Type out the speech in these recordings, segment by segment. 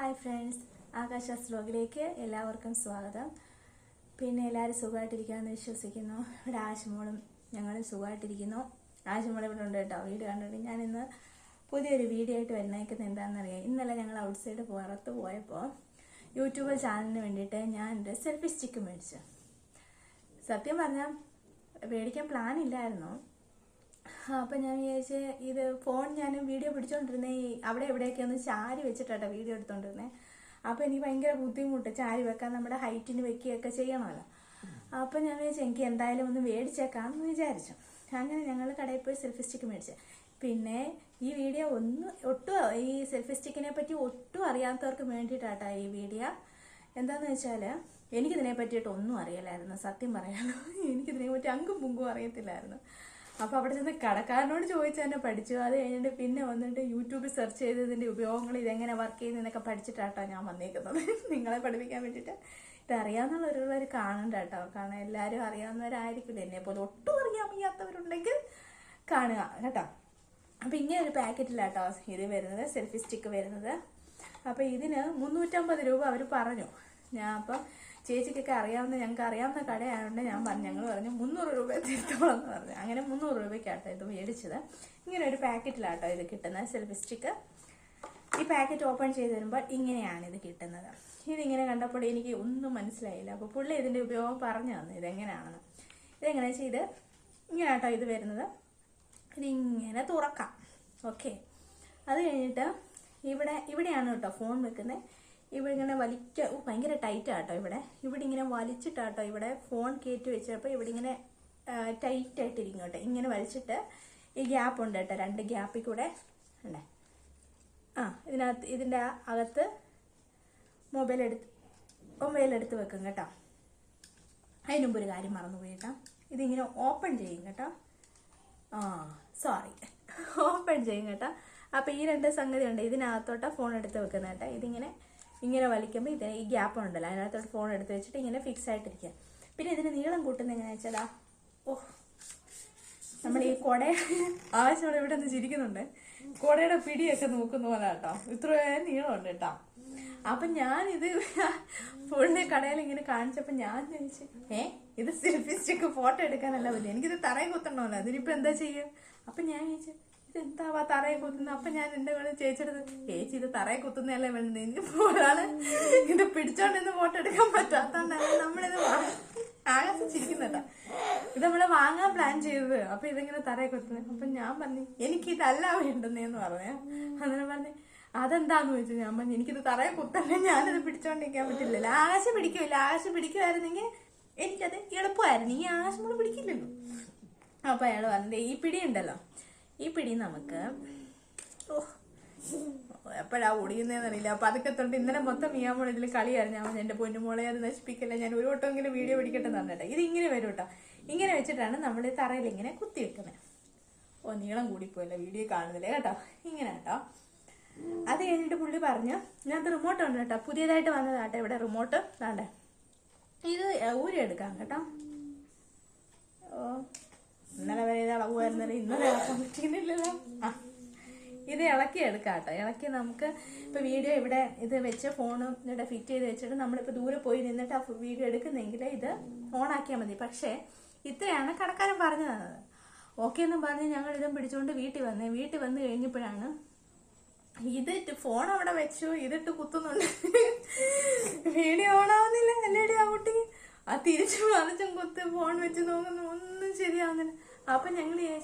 Hi friends, ആകാശാസ് വ്ലോഗിലേക്ക് എല്ലാവർക്കും സ്വാഗതം. പിന്നെ എല്ലാവരും സുഖമായിട്ടിരിക്കാമെന്ന് വിശ്വസിക്കുന്നു. ഇവിടെ ആശുമോളും ഞങ്ങളും സുഖമായിട്ടിരിക്കുന്നു. ആശുമോൾ ഇവിടെ ഉണ്ട് കേട്ടോ. വീഡിയോ കണ്ടിട്ട് ഞാനിന്ന് പുതിയൊരു വീഡിയോ ആയിട്ട് വരുന്നേക്കുന്നത് എന്താണെന്നറിയാം. ഇന്നലെ ഞങ്ങൾ ഔട്ട് സൈഡ് പുറത്ത് പോയപ്പോൾ യൂട്യൂബ് ചാനലിന് വേണ്ടിയിട്ട് ഞാൻ എൻ്റെ സെൽഫി സ്റ്റിക്ക് മേടിച്ചു. സത്യം പറഞ്ഞാൽ മേടിക്കാൻ പ്ലാൻ ഇല്ലായിരുന്നു. അപ്പം ഞാൻ വിചാരിച്ച് ഇത് ഫോൺ ഞാൻ വീഡിയോ പിടിച്ചോണ്ടിരുന്നേ അവിടെ എവിടെയൊക്കെ ഒന്ന് ചാരി വെച്ചിട്ടാട്ടോ വീഡിയോ എടുത്തോണ്ടിരുന്നേ. അപ്പം എനിക്ക് ഭയങ്കര ബുദ്ധിമുട്ട് ചാരി വെക്കാൻ, നമ്മുടെ ഹൈറ്റിന് വെക്കുകയൊക്കെ ചെയ്യണമല്ലോ. അപ്പം ഞാൻ വിചാരിച്ചു എനിക്ക് എന്തായാലും ഒന്ന് മേടിച്ചേക്കാമെന്ന് വിചാരിച്ചു. അങ്ങനെ ഞങ്ങൾ കടയിൽ പോയി സെൽഫി സ്റ്റിക്ക് മേടിച്ചു. പിന്നെ ഈ വീഡിയോ ഈ സെൽഫി സ്റ്റിക്കിനെ പറ്റി ഒട്ടും അറിയാത്തവർക്ക് വേണ്ടിയിട്ടാട്ടോ ഈ വീഡിയോ. എന്താണെന്ന് വെച്ചാൽ എനിക്കിതിനെ പറ്റിയിട്ട് ഒന്നും അറിയില്ലായിരുന്നു. സത്യം പറയാമല്ലോ, എനിക്കിതിനെ പറ്റി അങ്കും പുങ്കും അറിയത്തില്ലായിരുന്നു. അപ്പോൾ അവിടെ ചെന്ന് കടക്കാരനോട് ചോദിച്ച് തന്നെ പഠിച്ചു. അത് കഴിഞ്ഞിട്ട് പിന്നെ വന്നിട്ട് യൂട്യൂബിൽ സെർച്ച് ചെയ്തതിൻ്റെ ഉപയോഗങ്ങൾ, ഇതെങ്ങനെ വർക്ക് ചെയ്യുന്നതെന്നൊക്കെ പഠിച്ചിട്ടാട്ടോ ഞാൻ വന്നേക്കുന്നത് നിങ്ങളെ പഠിപ്പിക്കാൻ വേണ്ടിയിട്ട്. ഇതറിയാവുന്നവരുള്ളവർ കാണണ്ട കേട്ടോ. കാരണം എല്ലാവരും അറിയാവുന്നവരായിരിക്കില്ല. എന്നെ പോലെ ഒട്ടും അറിയാൻ വയ്യാത്തവരുണ്ടെങ്കിൽ കാണുക കേട്ടോ. അപ്പോൾ ഇങ്ങനെ ഒരു പാക്കറ്റിലാട്ടോ ഇത് വരുന്നത്, സെൽഫി സ്റ്റിക്ക് വരുന്നത്. അപ്പോൾ ഇതിന് 350 രൂപ അവർ പറഞ്ഞു. ഞാൻ അപ്പം ചേച്ചിക്കൊക്കെ ഞങ്ങൾക്ക് അറിയാവുന്ന കടയായതുകൊണ്ട് ഞങ്ങൾ പറഞ്ഞു 300 രൂപ തീർത്തോളം എന്ന് പറഞ്ഞു. അങ്ങനെ 300 രൂപയ്ക്കാട്ടോ ഇത് മേടിച്ചത്. ഇങ്ങനെ ഒരു പാക്കറ്റിലാട്ടോ ഇത് കിട്ടുന്നത്, സെൽഫി സ്റ്റിക്ക്. ഈ പാക്കറ്റ് ഓപ്പൺ ചെയ്ത് വരുമ്പോൾ ഇങ്ങനെയാണ് ഇത് കിട്ടുന്നത്. ഇതിങ്ങനെ കണ്ടപ്പോൾ എനിക്ക് ഒന്നും മനസ്സിലായില്ല. അപ്പോൾ പുള്ളി ഇതിൻ്റെ ഉപയോഗം പറഞ്ഞു തന്നു ഇതെങ്ങനെയാണെന്ന്. ഇതെങ്ങനെയാ വെച്ചാൽ ഇത് ഇങ്ങനെ ആട്ടോ ഇത് വരുന്നത്. ഇതിങ്ങനെ തുറക്കാം. ഓക്കെ, അത് കഴിഞ്ഞിട്ട് ഇവിടെയാണ് കേട്ടോ ഫോൺ വെക്കുന്നത്. ഇവിടെ ഇങ്ങനെ ഭയങ്കര ടൈറ്റാട്ടോ. ഇവിടെ ഇങ്ങനെ വലിച്ചിട്ടാട്ടോ ഇവിടെ ഫോൺ കയറ്റി വെച്ചപ്പോൾ ഇവിടെ ഇങ്ങനെ ടൈറ്റായിട്ടിരിക്കും കേട്ടോ. ഇങ്ങനെ വലിച്ചിട്ട് ഈ ഗ്യാപ്പ് ഉണ്ട് കേട്ടോ, 2 ഗ്യാപ്പിൽ കൂടെ ഉണ്ടേ. ഇതിൻ്റെ അകത്ത് മൊബൈൽ എടുത്ത് വെക്കും കേട്ടോ. അതിന് മുമ്പ് ഒരു കാര്യം മറന്നുപോയി കേട്ടോ. ഇതിങ്ങനെ ഓപ്പൺ ചെയ്യും കേട്ടോ. ഓപ്പൺ ചെയ്യും കേട്ടോ. അപ്പോൾ ഈ 2 സംഗതി ഉണ്ട്. ഇതിനകത്തോട്ടാ ഫോൺ എടുത്ത് വെക്കുന്നത് കേട്ടോ. ഇങ്ങനെ വലിക്കുമ്പോൾ ഈ ഗ്യാപ്പ് ഉണ്ടല്ലോ, അതിനകത്തോട്ട് ഫോൺ എടുത്ത് വെച്ചിട്ട് ഇങ്ങനെ ഫിക്സ് ആയിട്ടിരിക്കുക. പിന്നെ ഇതിന് നീളം കൂട്ടുന്നത് എങ്ങനെയാ വെച്ചാൽ നമ്മൾ ഈ ആവശ്യം ഇവിടെ ഒന്ന് ചിരിക്കുന്നുണ്ട്. കുടയുടെ പിടിയൊക്കെ നോക്കുന്ന പോലെ കേട്ടോ. ഇത്രയും നീളമുണ്ട് കേട്ടോ. അപ്പം ഞാനിത് പുള്ളി കടയിൽ ഇങ്ങനെ കാണിച്ചപ്പോൾ ഞാൻ ചോദിച്ചു, ഇത് സെൽഫി സ്റ്റിക്ക് ഫോട്ടോ എടുക്കാനല്ല പറ്റും, എനിക്കിത് തറയിൽ കുത്തണമല്ലോ, അതിനിപ്പോൾ എന്താ ചെയ്യുക? അപ്പം ഞാൻ ചോദിച്ചു ഇതെന്താവാ തറയെ കുത്തുന്നത്? അപ്പം ഞാൻ എൻ്റെ കൂടെ ചേച്ചിയെടുത്ത്, ചേച്ചി ഇത് തറയെ കുത്തുന്നതല്ലേ വേണ്ടത്, ഇനിയിപ്പോൾ ഒരാൾ ഇത് പിടിച്ചോണ്ടിന്ന് ഫോട്ടോ എടുക്കാൻ പറ്റാത്തോണ്ടല്ലേ നമ്മളിത് ആകാശിച്ചിരിക്കുന്നേട്ടാ. ഇത് നമ്മള് വാങ്ങാൻ പ്ലാൻ ചെയ്തത്. അപ്പൊ ഇതിങ്ങനെ തറയെ കുത്തുന്നത്. അപ്പൊ ഞാൻ പറഞ്ഞു എനിക്കിതല്ല വേണ്ടുന്നേന്ന് പറഞ്ഞേ. അങ്ങനെ പറഞ്ഞു അതെന്താന്ന് ചോദിച്ചു. ഞാൻ പറഞ്ഞു എനിക്കിത് തറയെ കുത്തല്ലേ, ഞാനിത് പിടിച്ചോണ്ടിരിക്കാൻ പറ്റില്ലല്ലോ. ആകാശം പിടിക്കുമായിരുന്നെങ്കിൽ എനിക്കത് എളുപ്പമായിരുന്നു. ഈ ആകാശം കൂടെ പിടിക്കില്ലല്ലോ. അപ്പൊ അയാൾ പറഞ്ഞത് ഈ പിടി ഉണ്ടല്ലോ, ഈ പിടി നമുക്ക് എപ്പോഴാ ഓടിക്കുന്നതെന്നറിയില്ല. അപ്പൊ അതൊക്കെ തൊട്ട് ഇന്നലെ മൊത്തം മിയാമോൾ ഇതിൽ കളിയായിരുന്നു. ഞാൻ എന്റെ പൊന്നുമോളെ അത് നശിപ്പിക്കില്ല, ഞാൻ ഒരു വട്ടമെങ്കിലും വീഡിയോ പിടിക്കട്ടെ എന്ന് പറഞ്ഞിട്ട്. ഇത് ഇങ്ങനെ വരും കേട്ടോ. ഇങ്ങനെ വെച്ചിട്ടാണ് നമ്മൾ ഈ തറയിൽ ഇങ്ങനെ കുത്തി വെക്കുന്നത്. നീളം കൂടിപ്പോയല്ലോ, വീഡിയോ കാണുന്നില്ലേ കേട്ടോ. ഇങ്ങനെ കേട്ടോ. അത് കഴിഞ്ഞിട്ട് പുള്ളി പറഞ്ഞു ഞാൻ റിമോട്ട് ഉണ്ട് കേട്ടോ, പുതിയതായിട്ട് വന്നതാട്ടോ ഇവിടെ റിമോട്ട്. വേണ്ടേ ഇത് ഊരിയെടുക്കാം കേട്ടോ. ഇന്നലെ വരെ ഇത് അളവുമായിരുന്നല്ലോ, ഇന്നലെ ഇളക്കാൻ പറ്റുന്നില്ലല്ലോ. ഇത് ഇളക്കി എടുക്കാം കേട്ടോ. ഇളക്കി നമുക്ക് ഇപ്പൊ വീഡിയോ ഇവിടെ ഇത് വെച്ച് ഫോണും ഇവിടെ ഫിറ്റ് ചെയ്ത് വെച്ചിട്ട് നമ്മളിപ്പോൾ ദൂരെ പോയി നിന്നിട്ട് ആ വീഡിയോ എടുക്കുന്നെങ്കിൽ ഇത് ഓണാക്കിയാൽ മതി. പക്ഷേ ഇത്രയാണ് കടക്കാരൻ പറഞ്ഞു തന്നത്. ഓക്കെ എന്നും പറഞ്ഞ് ഞങ്ങൾ ഇതും പിടിച്ചുകൊണ്ട് വീട്ടിൽ വന്ന് കഴിഞ്ഞപ്പോഴാണ് ഇതിട്ട് ഫോൺ അവിടെ വെച്ചു, ഇതിട്ട് കുത്തുന്നുണ്ട്. വീഡിയോ ഓണാവുന്നില്ല. അല്ലേടി ആ കുട്ടി തിരിച്ചു മറിച്ചും കുത്ത് ഫോൺ വെച്ച് നോക്കുന്നു, ഒന്നും ശരിയാവുന്നില്ല. അപ്പൊ ഞങ്ങൾ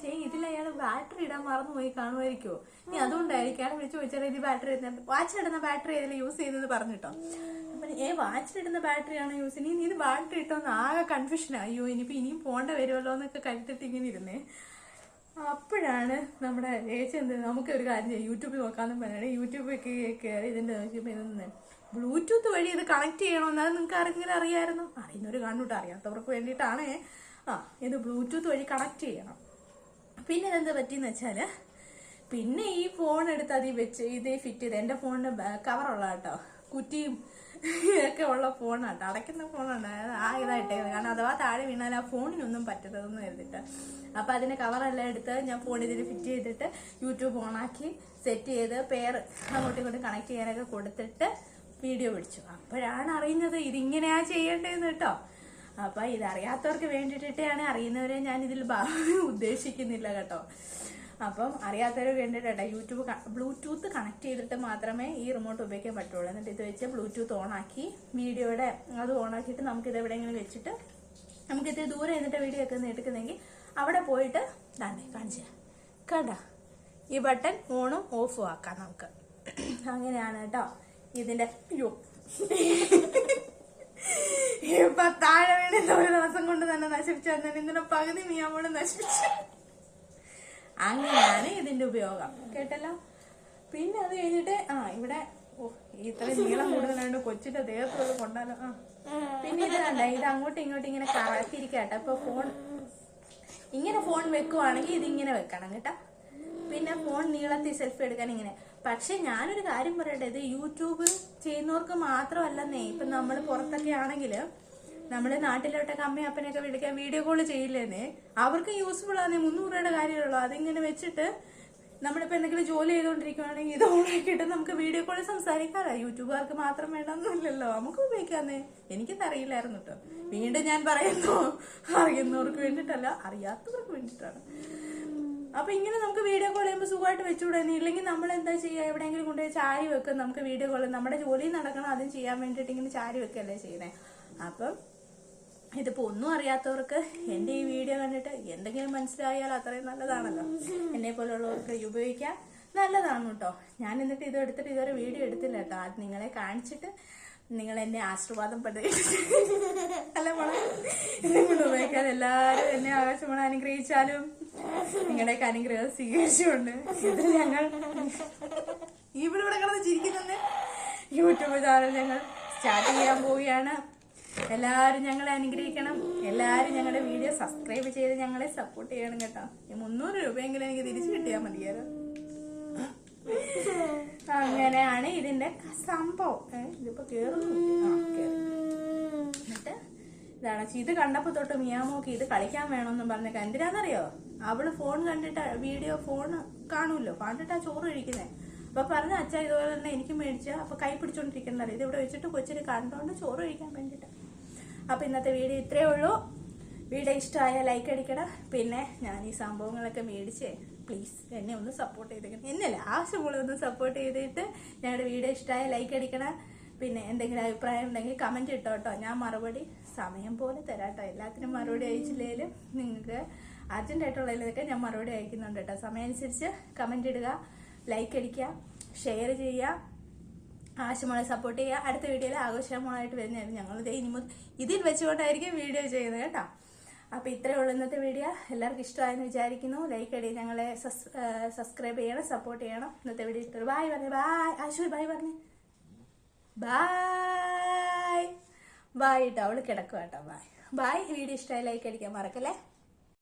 ഇതിലയാൾ ബാറ്ററി ഇടാൻ മറന്നുപോയി കാണുമായിരിക്കുമോ, ഇനി അതുകൊണ്ടായിരിക്കും. അയാൾ വിളിച്ചു ചോദിച്ചാൽ ഇത് ബാറ്ററി വാച്ചിലിടുന്ന ബാറ്ററി ഇതിൽ യൂസ് ചെയ്തത് പറഞ്ഞിട്ടോ. അപ്പൊ വാച്ചിലിടുന്ന ബാറ്ററിയാണോ യൂസ് ചെയ്യുന്നത്? ഇത് ബാറ്ററി ഇട്ടോന്ന് ആകെ കൺഫ്യൂഷൻ. അയ്യോ ഇനിയും പോണ്ട വരുമല്ലോ എന്നൊക്കെ കരുത്തിട്ട് ഇങ്ങനെ ഇരുന്നേ. അപ്പോഴാണ് നമ്മുടെ ചേച്ചി നമുക്ക് ഒരു കാര്യം ചെയ്യാം, യൂട്യൂബിൽ നോക്കാമെന്ന് പറഞ്ഞാൽ യൂട്യൂബിൽ കയറി ഇതിന്റെ ഇതൊന്ന് ബ്ലൂടൂത്ത് വഴി ഇത് കണക്ട് ചെയ്യണമെന്ന്. അത് നിങ്ങൾക്ക് ആരെങ്കിലും അറിയാമായിരുന്നു? അറിയുന്നവർ കാണൂട്ടോ, അറിയാത്തവർക്ക് വേണ്ടിയിട്ടാണേ. ഇത് ബ്ലൂടൂത്ത് വഴി കണക്ട് ചെയ്യണം. പിന്നെ ഇതെന്താ പറ്റിയെന്ന് വെച്ചാൽ പിന്നെ ഈ ഫോൺ എടുത്ത് അതിൽ വെച്ച് ഇതേ ഫിറ്റ് ചെയ്ത്, എൻ്റെ ഫോണിന് കവറുള്ള കേട്ടോ, കുറ്റിയും ഒക്കെ ഉള്ള ഫോണാട്ടോ, അടയ്ക്കുന്ന ഫോണുണ്ട്. ഇതായിട്ടേക്കുന്നത്. കാരണം അഥവാ താഴെ വീണാൽ ആ ഫോണിനൊന്നും പറ്റരുതെന്ന് കരുതിട്ട്. അപ്പം അതിൻ്റെ കവറെല്ലാം എടുത്ത് ഞാൻ ഫോൺ ഇതിൽ ഫിറ്റ് ചെയ്തിട്ട് യൂട്യൂബ് ഓണാക്കി സെറ്റ് ചെയ്ത് പെയർ അങ്ങോട്ടും ഇങ്ങോട്ടും കണക്ട് ചെയ്യാനൊക്കെ കൊടുത്തിട്ട് വീഡിയോ പിടിച്ചു. അപ്പോഴാണ് അറിയുന്നത് ഇതിങ്ങനെയാ ചെയ്യേണ്ടതെന്ന് കേട്ടോ. അപ്പൊ ഇതറിയാത്തവർക്ക് വേണ്ടിയിട്ടാണ്, അറിയുന്നവരെ ഞാൻ ഇതിൽ ഉദ്ദേശിക്കുന്നില്ല കേട്ടോ. അപ്പം അറിയാത്തവർക്ക് വേണ്ടിയിട്ടാ. ബ്ലൂടൂത്ത് കണക്ട് ചെയ്തിട്ട് മാത്രമേ ഈ റിമോട്ട് ഉപയോഗിക്കാൻ പറ്റുള്ളൂ. എന്നിട്ട് ഇത് വെച്ച് ബ്ലൂടൂത്ത് ഓണാക്കി വീഡിയോയുടെ അത് ഓണാക്കിയിട്ട് നമുക്കിത് എവിടെയെങ്കിലും വെച്ചിട്ട് നമുക്കിത് ദൂരെ എന്നിട്ട് വീഡിയോ ഒക്കെ എടുക്കുന്നെങ്കിൽ അവിടെ പോയിട്ട് കാണിച്ചു കണ്ട ഈ ബട്ടൺ ഓണും ഓഫും ആക്കാം നമുക്ക്. അങ്ങനെയാണ് കേട്ടോ ഇതിന്റെ. അയ്യോ ഇപ്പൊ താഴെ വീണിട്ട് ഒരു ദിവസം കൊണ്ട് തന്നെ നശിപ്പിച്ചു തന്നെ ഇതിന്റെ പകുതി മിയാമോട് നശിപ്പിച്ചു. അങ്ങനെയാണ് ഇതിന്റെ ഉപയോഗം കേട്ടല്ലോ. പിന്നെ അത് കഴിഞ്ഞിട്ട് ഇവിടെ ഇത്ര നീളം കൂടുതലാണ്ട് കൊച്ചിന്റെ ദേഹത്തോട് കൊണ്ടാലോ. പിന്നെ ഇത് കണ്ട ഇത് അങ്ങോട്ടും ഇങ്ങോട്ടും ഇങ്ങനെ കറക്കിയിരിക്കട്ടെ. ഇപ്പൊ ഇങ്ങനെ ഫോൺ വെക്കുവാണെങ്കിൽ ഇതിങ്ങനെ വെക്കണം കേട്ടോ. പിന്നെ ഫോൺ നീളത്തിൽ സെൽഫി എടുക്കാൻ ഇങ്ങനെ. പക്ഷെ ഞാനൊരു കാര്യം പറയട്ടെ, ഇത് യൂട്യൂബ് ചെയ്യുന്നവർക്ക് മാത്രമല്ലെന്നേ. ഇപ്പൊ നമ്മൾ പുറത്തൊക്കെ ആണെങ്കിൽ നമ്മള് നാട്ടിലോട്ടൊക്കെ അമ്മയും അപ്പനെയൊക്കെ വിളിക്കാൻ വീഡിയോ കോള് ചെയ്യില്ലേന്നേ, അവർക്ക് യൂസ്ഫുൾ ആണ്. 300 രൂപയുടെ കാര്യമുള്ളൂ. അതിങ്ങനെ വെച്ചിട്ട് നമ്മളിപ്പോ എന്തെങ്കിലും ജോലി ചെയ്തോണ്ടിരിക്കുവാണെങ്കിൽ ഇത് ഓണാക്കിയിട്ട് നമുക്ക് വീഡിയോ കോള് സംസാരിക്കാറ. യൂട്യൂബുകാർക്ക് മാത്രം വേണമെന്നില്ലല്ലോ, നമുക്ക് ഉപയോഗിക്കാന്നേ. എനിക്കത് അറിയില്ലായിരുന്നു കേട്ടോ. വീണ്ടും ഞാൻ പറയുന്നു, അറിയുന്നവർക്ക് വേണ്ടിട്ടല്ല, അറിയാത്തവർക്ക് വേണ്ടിട്ടാണ്. അപ്പൊ ഇങ്ങനെ നമുക്ക് വീഡിയോ കോൾ ചെയ്യുമ്പോൾ സുഖമായിട്ട് വെച്ചുകൂടായിരുന്നു. ഇല്ലെങ്കിൽ നമ്മൾ എന്താ ചെയ്യുക, എവിടെയെങ്കിലും കൊണ്ടുപോയി ചാരി വെക്കും. നമുക്ക് വീഡിയോ കോൾ നമ്മുടെ ജോലി നടക്കണം, അതും ചെയ്യാൻ വേണ്ടിയിട്ട് ഇങ്ങനെ ചാരി വെക്കല്ലേ ചെയ്യണേ. അപ്പം ഇതിപ്പോ ഒന്നും അറിയാത്തവർക്ക് എന്റെ ഈ വീഡിയോ കണ്ടിട്ട് എന്തെങ്കിലും മനസ്സിലായാൽ അത്രയും നല്ലതാണല്ലോ. എന്നെ പോലുള്ളവർക്ക് ഉപയോഗിക്കാൻ നല്ലതാണ് കേട്ടോ. ഞാൻ എന്നിട്ട് ഇത് എടുത്തിട്ട് ഇതുവരെ വീഡിയോ എടുത്തില്ല കേട്ടോ. അത് നിങ്ങളെ കാണിച്ചിട്ട് നിങ്ങൾ എന്നെ ആശീർവാദം അല്ല മോളെ, എന്നെ കൊണ്ട് ഉപയോഗിക്കാൻ എല്ലാരും എന്നെ ആകാശമാണ് അനുഗ്രഹിച്ചാലും നിങ്ങളുടെയൊക്കെ അനുഗ്രഹം സ്വീകരിച്ചുകൊണ്ട് ഇത് ഞങ്ങൾ ഇവിടെ കിടന്ന് ചിരിക്കുന്നത് യൂട്യൂബ് ചാനൽ ഞങ്ങൾ സ്റ്റാർട്ട് ചെയ്യാൻ പോവുകയാണ്. എല്ലാവരും ഞങ്ങളെ അനുഗ്രഹിക്കണം. എല്ലാവരും ഞങ്ങളുടെ വീഡിയോ സബ്സ്ക്രൈബ് ചെയ്ത് ഞങ്ങളെ സപ്പോർട്ട് ചെയ്യണം കേട്ടോ. 300 രൂപയെങ്കിലും എനിക്ക് തിരിച്ചു കിട്ടിയാൽ മതിയാലോ. അങ്ങനെയാണ് ഇതിന്റെ സംഭവം. ഇതിപ്പോ കേറുന്നു. എന്നിട്ട് ഇതാണ് ഇത് കണ്ടപ്പോ തൊട്ട് മിയാമോക്ക് ഇത് കളിക്കാൻ വേണമെന്നും പറഞ്ഞ എന്തിനാന്നറിയോ, അവള് ഫോൺ കണ്ടിട്ട് വീഡിയോ ഫോൺ കാണൂല്ലോ, കണ്ടിട്ടാ ചോറ് കഴിക്കുന്നേ. അപ്പൊ പറഞ്ഞ അച്ഛാ ഇതുപോലെ തന്നെ എനിക്ക് മേടിച്ച. അപ്പൊ കൈ പിടിച്ചോണ്ടിരിക്കുന്നറിയ ഇത് ഇവിടെ വെച്ചിട്ട് കൊച്ചിന് കണ്ടോണ്ട് ചോറ് കഴിക്കാൻ വേണ്ടിട്ട്. അപ്പൊ ഇന്നത്തെ വീഡിയോ ഇത്രയേ ഉള്ളൂ. വീഡിയോ ഇഷ്ടമായ ലൈക്ക് അടിക്കണം. പിന്നെ ഞാൻ ഈ സംഭവങ്ങളൊക്കെ മേടിച്ചേ പ്ലീസ് എന്നെ ഒന്ന് സപ്പോർട്ട് ചെയ്തേക്കണം. എന്നല്ല ആവശ്യമുള്ള ഒന്ന് സപ്പോർട്ട് ചെയ്തിട്ട് ഞങ്ങളുടെ വീഡിയോ ഇഷ്ടമായ ലൈക്ക് അടിക്കണം. പിന്നെ എന്തെങ്കിലും അഭിപ്രായം ഉണ്ടെങ്കിൽ കമന്റ് ഇട്ടോ കേട്ടോ. ഞാൻ മറുപടി സമയം പോലെ തരാട്ടോ. എല്ലാത്തിനും മറുപടി അയച്ചില്ലേലും നിങ്ങൾക്ക് അർജന്റായിട്ടുള്ളതിലൊക്കെ ഞാൻ മറുപടി അയക്കുന്നുണ്ട് കേട്ടോ. സമയം അനുസരിച്ച് കമന്റ് ഇടുക, ലൈക്ക് അടിക്കുക, ഷെയർ ചെയ്യുക, ആവശ്യമുള്ള സപ്പോർട്ട് ചെയ്യുക. അടുത്ത വീഡിയോയിൽ ആഘോഷമായിട്ട് വരുന്നതായിരുന്നു. ഞങ്ങൾ ഇതിൽ വെച്ചുകൊണ്ടായിരിക്കും വീഡിയോ ചെയ്യുന്നത് കേട്ടോ. അപ്പൊ ഇത്രയേ ഉള്ളൂ ഇന്നത്തെ വീഡിയോ. എല്ലാവർക്കും ഇഷ്ടമായെന്ന് വിചാരിക്കുന്നു. ലൈക്ക് അടി, ഞങ്ങളെ സബ്സ്ക്രൈബ് ചെയ്യണം, സപ്പോർട്ട് ചെയ്യണം. ഇന്നത്തെ വീഡിയോ ഇഷ്ടം. ബായ് പറഞ്ഞു. ബായ് ആശു, ബായ് പറഞ്ഞു. ബായ് ബായ് കേട്ടോ. അവള് കിടക്കുക കേട്ടോ. Bye bye. വീഡിയോ ഇഷ്ടമായി ലൈക്ക് അടിക്കാൻ മറക്കല്ലേ.